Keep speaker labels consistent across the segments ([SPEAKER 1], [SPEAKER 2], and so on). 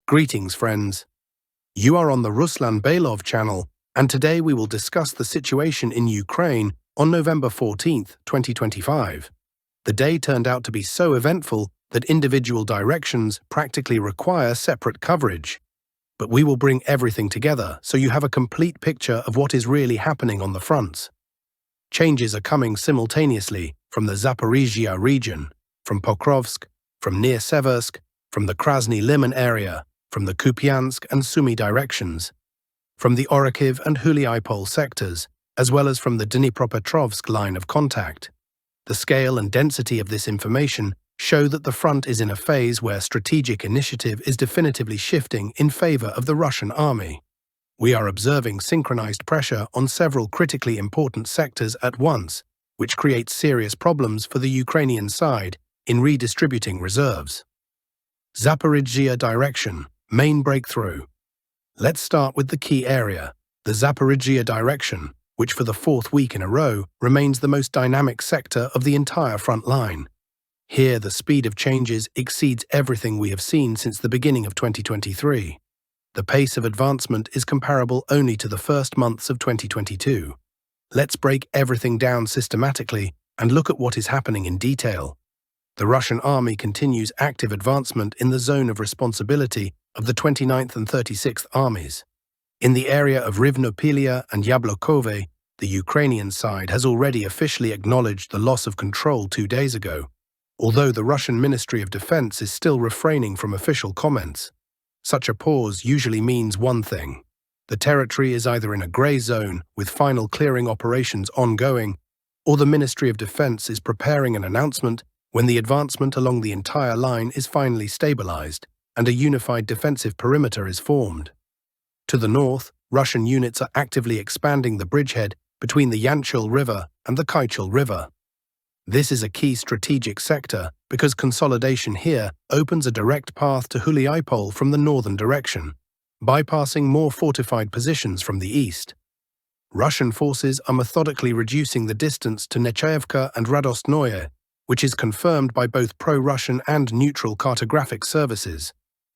[SPEAKER 1] Greetings, friends. You are on the Ruslan Bailov channel, and today we will discuss the situation in Ukraine on November 14th, 2025. The day turned out to be so eventful that individual directions practically require separate coverage. But we will bring everything together so you have a complete picture of what is really happening on the fronts. Changes are coming simultaneously from the Zaporizhzhia region, from Pokrovsk, from near Severesk, from the Krasny Lyman area, from the Kupyansk and Sumy directions, from the Orikhiv and Huliapole sectors, as well as from the Dnipropetrovsk line of contact. The scale and density of this information show that the front is in a phase where strategic initiative is definitively shifting in favor of the Russian army. We are observing synchronized pressure on several critically important sectors at once, which creates serious problems for the Ukrainian side in redistributing reserves. Zaporizhzhia direction, main breakthrough. Let's start with the key area, the Zaporizhzhia direction, which for the fourth week in a row remains the most dynamic sector of the entire front line. Here, the speed of changes exceeds everything we have seen since the beginning of 2023. The pace of advancement is comparable only to the first months of 2022. Let's break everything down systematically and look at what is happening in detail. The Russian army continues active advancement in the zone of responsibility of the 29th and 36th armies. In the area of Rivnopilya and Yablokove, the Ukrainian side has already officially acknowledged the loss of control 2 days ago, although the Russian Ministry of Defense is still refraining from official comments. Such a pause usually means one thing. The territory is either in a grey zone with final clearing operations ongoing, or the Ministry of Defense is preparing an announcement when the advancement along the entire line is finally stabilized and a unified defensive perimeter is formed. To the north, Russian units are actively expanding the bridgehead between the Yanchel River and the Kyiv River. This is a key strategic sector because consolidation here opens a direct path to Huliapole from the northern direction, bypassing more fortified positions from the east. Russian forces are methodically reducing the distance to Nechaevka and Radostnoye, which is confirmed by both pro-Russian and neutral cartographic services.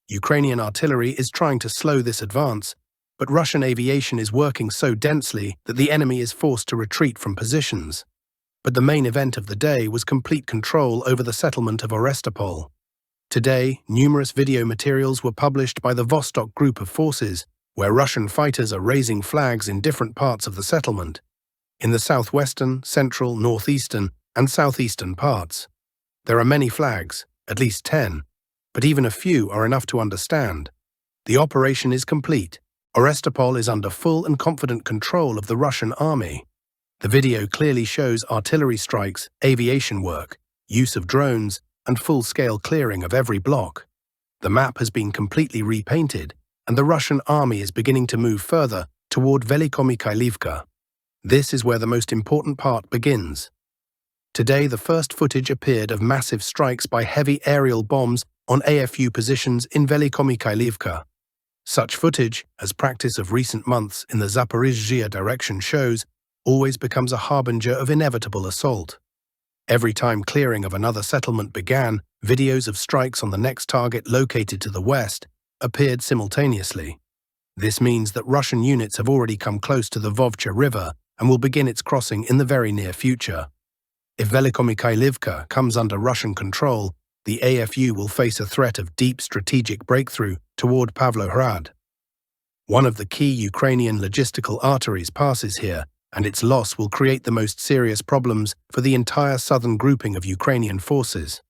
[SPEAKER 1] Ukrainian artillery is trying to slow this advance, but Russian aviation is working so densely that the enemy is forced to retreat from positions. But the main event of the day was complete control over the settlement of Orikhiv. Today, numerous video materials were published by the Vostok group of forces, where Russian fighters are raising flags in different parts of the settlement, in the southwestern, central, northeastern, and southeastern parts. There are many flags, at least 10, but even a few are enough to understand. The operation is complete. Orikhiv is under full and confident control of the Russian army. The video clearly shows artillery strikes, aviation work, use of drones, and full-scale clearing of every block. The map has been completely repainted, and the Russian army is beginning to move further toward Velikomy. This is where the most important part begins. Today, the first footage appeared of massive strikes by heavy aerial bombs on AFU positions in Velikomy. Such footage, as practice of recent months in the Zaporizhzhia direction shows, always becomes a harbinger of inevitable assault. Every time clearing of another settlement began, videos of strikes on the next target located to the west appeared simultaneously. This means that Russian units have already come close to the Vovcha River and will begin its crossing in the very near future. If Velikomy comes under Russian control, the AFU will face a threat of deep strategic breakthrough toward Pavlohrad. One of the key Ukrainian logistical arteries passes here, and its loss will create the most serious problems for the entire southern grouping of Ukrainian forces.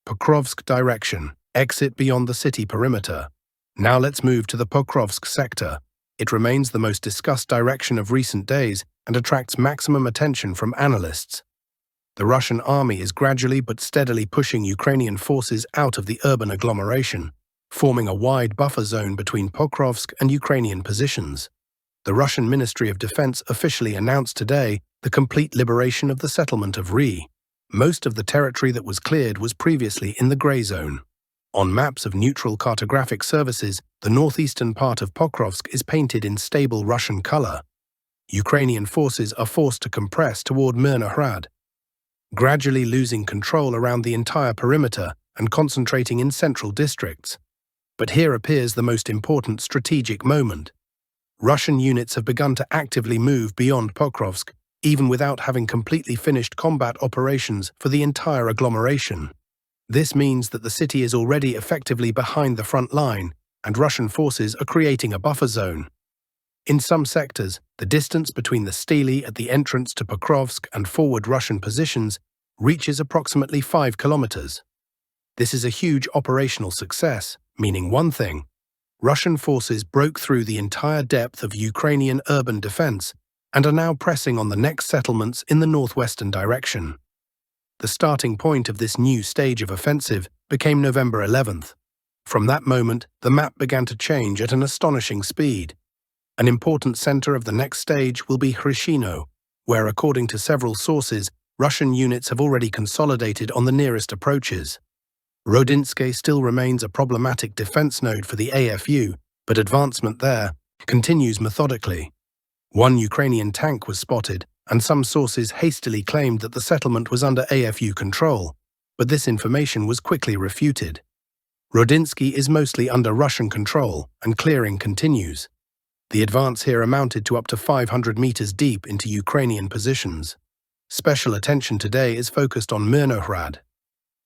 [SPEAKER 1] Pokrovsk direction, exit beyond the city perimeter. Now let's move to the Pokrovsk sector. It remains the most discussed direction of recent days and attracts maximum attention from analysts. The Russian army is gradually but steadily pushing Ukrainian forces out of the urban agglomeration, forming a wide buffer zone between Pokrovsk and Ukrainian positions. The Russian Ministry of Defense officially announced today the complete liberation of the settlement of Ri. Most of the territory that was cleared was previously in the grey zone. On maps of neutral cartographic services, the northeastern part of Pokrovsk is painted in stable Russian color. Ukrainian forces are forced to compress toward Myrnohrad, gradually losing control around the entire perimeter and concentrating in central districts. But here appears the most important strategic moment. Russian units have begun to actively move beyond Pokrovsk, even without having completely finished combat operations for the entire agglomeration. This means that the city is already effectively behind the front line, and Russian forces are creating a buffer zone. In some sectors, the distance between the stele at the entrance to Pokrovsk and forward Russian positions reaches approximately 5 kilometers. This is a huge operational success, meaning one thing: Russian forces broke through the entire depth of Ukrainian urban defense and are now pressing on the next settlements in the northwestern direction. The starting point of this new stage of offensive became November 11th. From that moment, the map began to change at an astonishing speed. An important center of the next stage will be Kherson, where, according to several sources, Russian units have already consolidated on the nearest approaches. Rodinske still remains a problematic defense node for the AFU, but advancement there continues methodically. One Ukrainian tank was spotted, and some sources hastily claimed that the settlement was under AFU control, but this information was quickly refuted. Rodinske is mostly under Russian control, and clearing continues. The advance here amounted to up to 500 meters deep into Ukrainian positions. Special attention today is focused on Myrnohrad.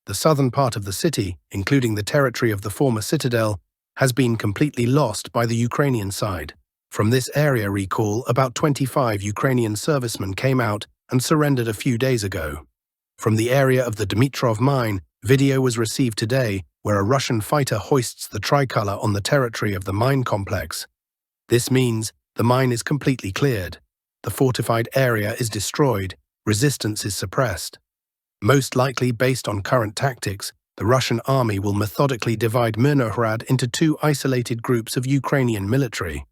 [SPEAKER 1] The southern part of the city, including the territory of the former citadel, has been completely lost by the Ukrainian side. From this area recall, about 25 Ukrainian servicemen came out and surrendered a few days ago. From the area of the Dmitrov mine, video was received today where a Russian fighter hoists the tricolor on the territory of the mine complex. This means the mine is completely cleared. The fortified area is destroyed, resistance is suppressed. Most likely, based on current tactics, the Russian army will methodically divide Myrnohrad into two isolated groups of Ukrainian military.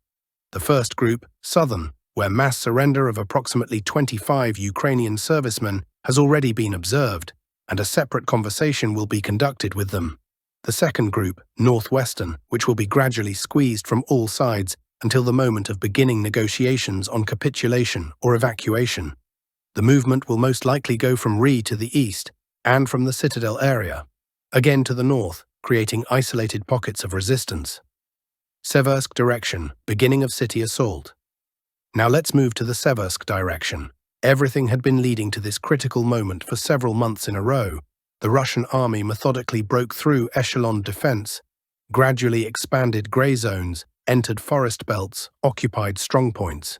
[SPEAKER 1] The first group, Southern, where mass surrender of approximately 25 Ukrainian servicemen has already been observed, and a separate conversation will be conducted with them. The second group, Northwestern, which will be gradually squeezed from all sides until the moment of beginning negotiations on capitulation or evacuation. The movement will most likely go from Ri to the east and from the citadel area, again to the north, creating isolated pockets of resistance. Severesk direction, beginning of city assault. Now let's move to the Severesk direction. Everything had been leading to this critical moment for several months in a row. The Russian army methodically broke through echelon defense, gradually expanded grey zones, entered forest belts, occupied strongpoints.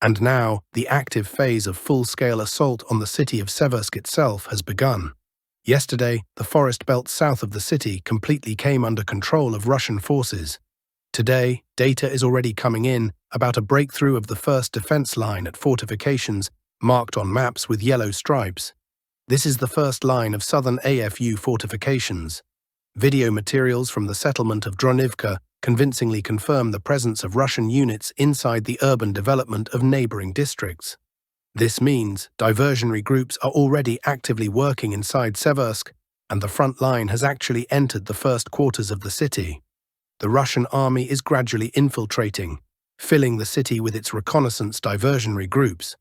[SPEAKER 1] And now, the active phase of full-scale assault on the city of Severesk itself has begun. Yesterday, the forest belt south of the city completely came under control of Russian forces. Today, data is already coming in about a breakthrough of the first defense line at fortifications marked on maps with yellow stripes. This is the first line of southern AFU fortifications. Video materials from the settlement of Drobytsia convincingly confirm the presence of Russian units inside the urban development of neighboring districts. This means diversionary groups are already actively working inside Severesk, and the front line has actually entered the first quarters of the city. The Russian army is gradually infiltrating, filling the city with its reconnaissance diversionary groups.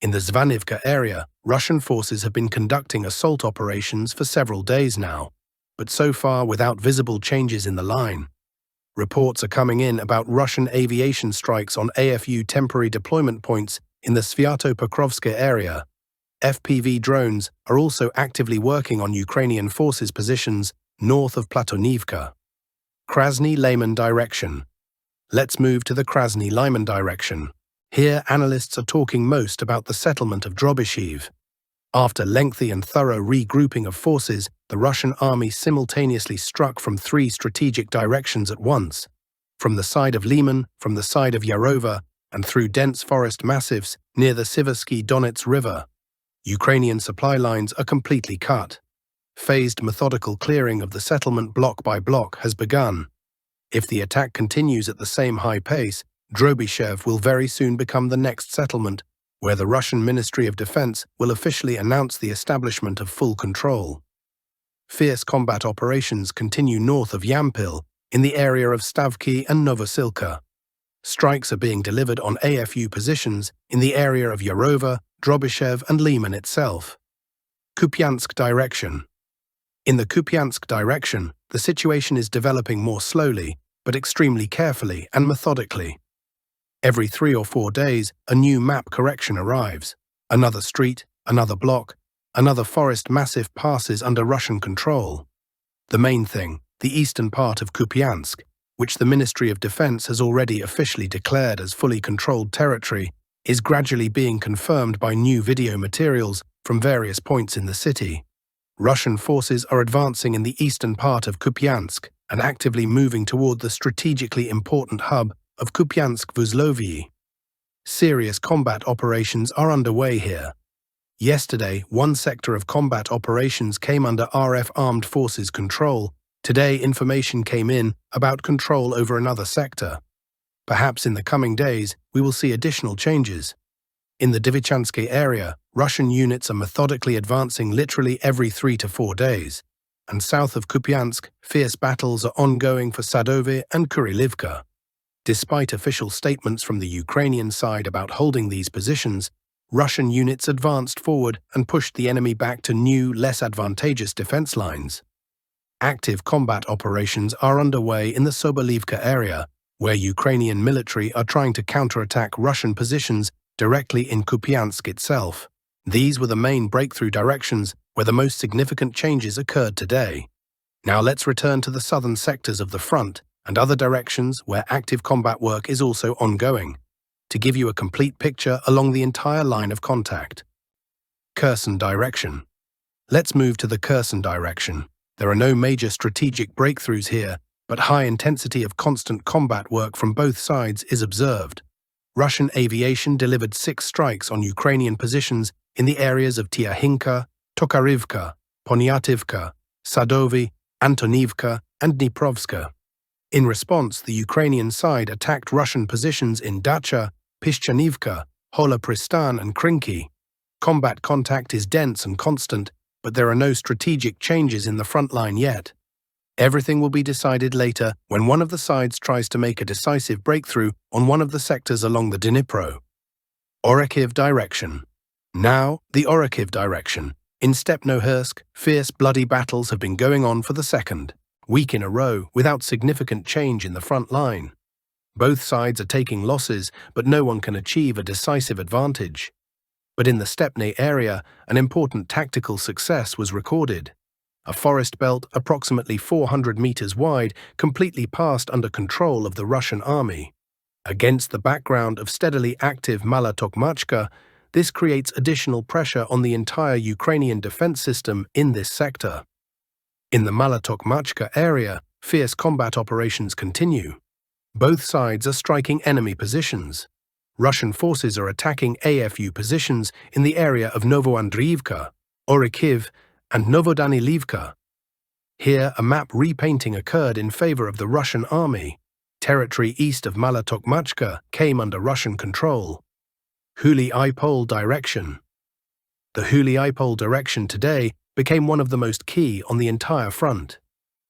[SPEAKER 1] In the Zvanivka area, Russian forces have been conducting assault operations for several days now, but so far without visible changes in the line. Reports are coming in about Russian aviation strikes on AFU temporary deployment points in the Sviatopokrovsk area. FPV drones are also actively working on Ukrainian forces' positions north of Platonivka. Krasny Lyman direction. Let's move to the Krasny Lyman direction. Here, analysts are talking most about the settlement of Drobytsia. After lengthy and thorough regrouping of forces, the Russian army simultaneously struck from three strategic directions at once: from the side of Lyman, from the side of Yarova, and through dense forest massifs near the Siversky Donets River. Ukrainian supply lines are completely cut. Phased methodical clearing of the settlement block by block has begun. If the attack continues at the same high pace, Drobytsia will very soon become the next settlement, where the Russian Ministry of Defense will officially announce the establishment of full control. Fierce combat operations continue north of Yampil, in the area of Stavki and Novosilka. Strikes are being delivered on AFU positions in the area of Yarova, Drobytsia and Lyman itself. Kupyansk direction. In the Kupyansk direction, the situation is developing more slowly, but extremely carefully and methodically. Every 3 or 4 days, a new map correction arrives. Another street, another block, another forest massif passes under Russian control. The main thing, the eastern part of Kupyansk, which the Ministry of Defense has already officially declared as fully controlled territory, is gradually being confirmed by new video materials from various points in the city. Russian forces are advancing in the eastern part of Kupyansk and actively moving toward the strategically important hub of Kupyansk-Vuzlovyi. Serious combat operations are underway here. Yesterday, one sector of combat operations came under RF Armed Forces control. Today, information came in about control over another sector. Perhaps in the coming days, we will see additional changes. In the Dnipropetrovsk area, Russian units are methodically advancing literally every 3 to 4 days. And south of Kupyansk, fierce battles are ongoing for Sadove and Kurilivka. Despite official statements from the Ukrainian side about holding these positions, Russian units advanced forward and pushed the enemy back to new, less advantageous defense lines. Active combat operations are underway in the Sobolivka area, where Ukrainian military are trying to counterattack Russian positions directly in Kupyansk itself. These were the main breakthrough directions where the most significant changes occurred today. Now let's return to the southern sectors of the front and other directions where active combat work is also ongoing, to give you a complete picture along the entire line of contact. Kherson direction. Let's move to the Kherson direction. There are no major strategic breakthroughs here, but high intensity of constant combat work from both sides is observed. Russian aviation delivered 6 strikes on Ukrainian positions in the areas of Tyakhinka, Tokarivka, Ponyativka, Sadovy, Antonivka, and Dnipropetrovsk. In response, the Ukrainian side attacked Russian positions in Dacha, Pishchanivka, Holopristan, and Krinky. Combat contact is dense and constant, but there are no strategic changes in the front line yet. Everything will be decided later when one of the sides tries to make a decisive breakthrough on one of the sectors along the Dnipro. Orikhiv direction. Now, the Orikhiv direction. In Stepnohursk, fierce bloody battles have been going on for the second week in a row without significant change in the front line. Both sides are taking losses, but no one can achieve a decisive advantage. But in the Stepne area, an important tactical success was recorded. A forest belt approximately 400 meters wide completely passed under control of the Russian army. Against the background of steadily active Mala Tokmachka, this creates additional pressure on the entire Ukrainian defense system in this sector. In the Mala Tokmachka area, fierce combat operations continue. Both sides are striking enemy positions. Russian forces are attacking AFU positions in the area of Novoandriivka, Orikhiv, and Novodanilivka. Here, a map repainting occurred in favor of the Russian army. Territory east of Mala Tokmachka came under Russian control. Huliapole direction. The Huliapole direction today became one of the most key on the entire front.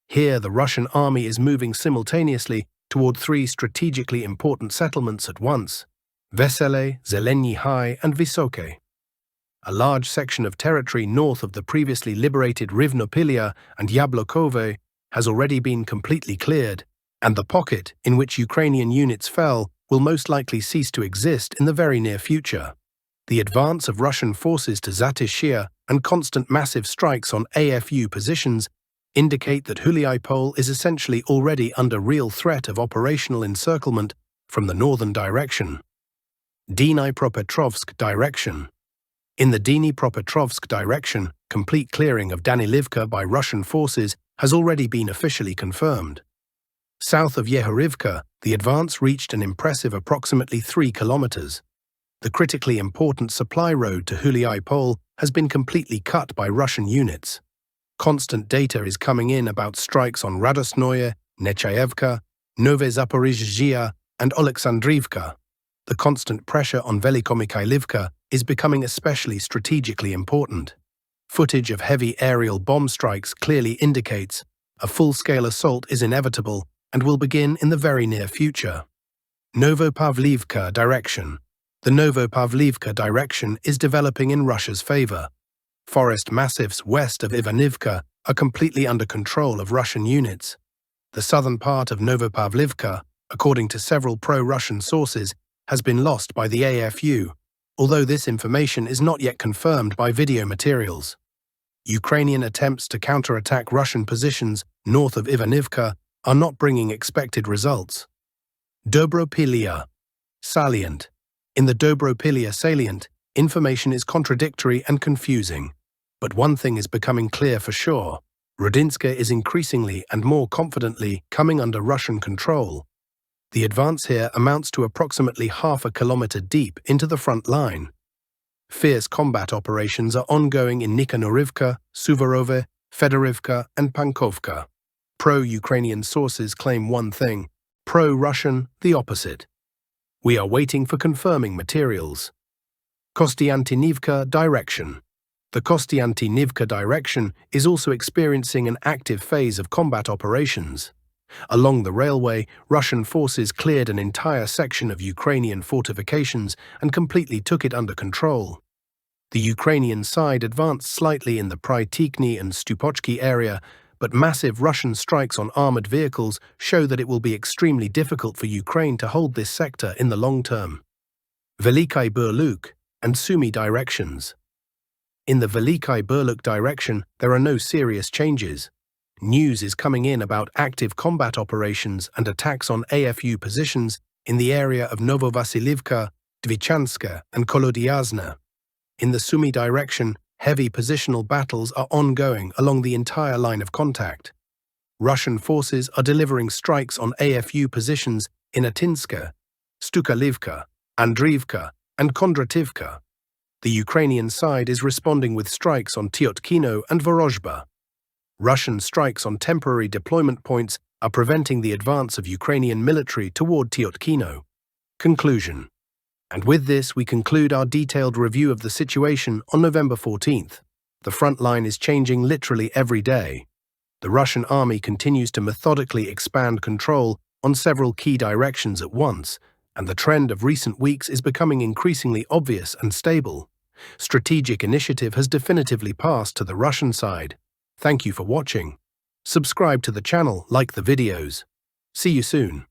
[SPEAKER 1] Here, the Russian army is moving simultaneously toward 3 strategically important settlements at once: Vesele, Zelenyi High, and Vysoke. A large section of territory north of the previously liberated Rivnopilia and Yablokove has already been completely cleared, and the pocket in which Ukrainian units fell will most likely cease to exist in the very near future. The advance of Russian forces to Zaporizhzhia and constant massive strikes on AFU positions indicate that Huliapole is essentially already under real threat of operational encirclement from the northern direction. Dnipropetrovsk direction. In the Dnipropetrovsk direction, complete clearing of Danilivka by Russian forces has already been officially confirmed. South of Yehorivka, the advance reached an impressive approximately 3 kilometers. The critically important supply road to Huliapole has been completely cut by Russian units. Constant data is coming in about strikes on Radosnoye, Nechayevka, Nove Zaporizhzhia, and Oleksandrivka. The constant pressure on Velikomikhylivka is becoming especially strategically important. Footage of heavy aerial bomb strikes clearly indicates a full-scale assault is inevitable and will begin in the very near future. Novopavlivka direction. The Novopavlivka direction is developing in Russia's favor. Forest massifs west of Ivanivka are completely under control of Russian units. The southern part of Novopavlivka, according to several pro-Russian sources, has been lost by the AFU, although this information is not yet confirmed by video materials. Ukrainian attempts to counterattack Russian positions north of Ivanivka are not bringing expected results. Drobytsia salient. In the Drobytsia salient, information is contradictory and confusing. But one thing is becoming clear for sure. Rodinska is increasingly and more confidently coming under Russian control. The advance here amounts to approximately half a kilometer deep into the front line. Fierce combat operations are ongoing in Nikhanorivka, Suvorove, Fedorivka, and Pankovka. Pro-Ukrainian sources claim one thing, pro-Russian the opposite. We are waiting for confirming materials. Kostyantynivka direction. The Kostyantynivka direction is also experiencing an active phase of combat operations. Along the railway, Russian forces cleared an entire section of Ukrainian fortifications and completely took it under control. The Ukrainian side advanced slightly in the Prytikny and Stupochki area, but massive Russian strikes on armored vehicles show that it will be extremely difficult for Ukraine to hold this sector in the long term. Veliky Burluk and Sumy directions. In the Veliky Burluk direction, there are no serious changes. News is coming in about active combat operations and attacks on AFU positions in the area of Novopavlivka, Dvichanska, and Kolodyazna. In the Sumy direction, heavy positional battles are ongoing along the entire line of contact. Russian forces are delivering strikes on AFU positions in Atinska, Stukalivka, Andriivka, and Kondrativka. The Ukrainian side is responding with strikes on Tyotkino and Vorozhba. Russian strikes on temporary deployment points are preventing the advance of Ukrainian military toward Tyotkino. Conclusion. And with this, we conclude our detailed review of the situation on November 14th. The front line is changing literally every day. The Russian army continues to methodically expand control on several key directions at once, and the trend of recent weeks is becoming increasingly obvious and stable. Strategic initiative has definitively passed to the Russian side. Thank you for watching. Subscribe to the channel, like the videos. See you soon.